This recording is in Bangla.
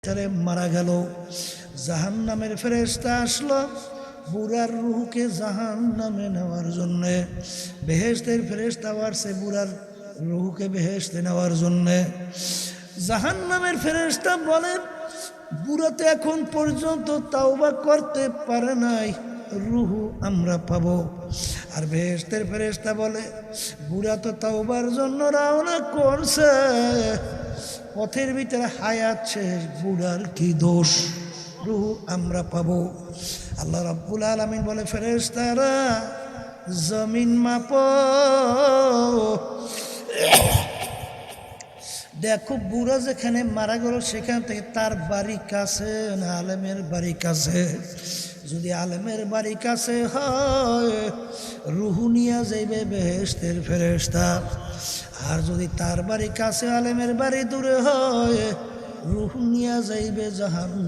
তারে মারা গেল, জাহান্নামের ফেরেশতা আসলো বুড়ার রুহকে জাহান্নামে নেওয়ার জন্যে। বেহেশতের ফেরেশতা আসছে বুড়ার রুহকে বেহেশতে নেওয়ার জন্যে। জাহান্নামের ফেরেশতা বলে, বুড়া তো এখন পর্যন্ত তাওবা করতে পারে নাই, রুহু আমরা পাবো। আর বেহেশতের ফেরেশতা বলে, বুড়া তো তাওবার জন্য রওনা করছে, পথের ভিতরে হায়াত শেষ, বুড়ার কি দোষ, রুহু আমরা পাবো। আল্লাহ রাব্বুল আলামিন বলে, ফেরেশতারা জমিন মাপো, দেখো বুড়া যেখানে মারা গেল সেখান থেকে তার বাড়ি কাছে না আলেমের বাড়ি কাছে? যদি আলেমের বাড়ি কাছে হয় রুহু নিয়া যাইবে বেহেশতের ফেরেশতা, আর যদি তার বাড়ি কাছে আলেমের বাড়ি দূরে হয় রুহু নিয়া যাইবে জাহান্নাম।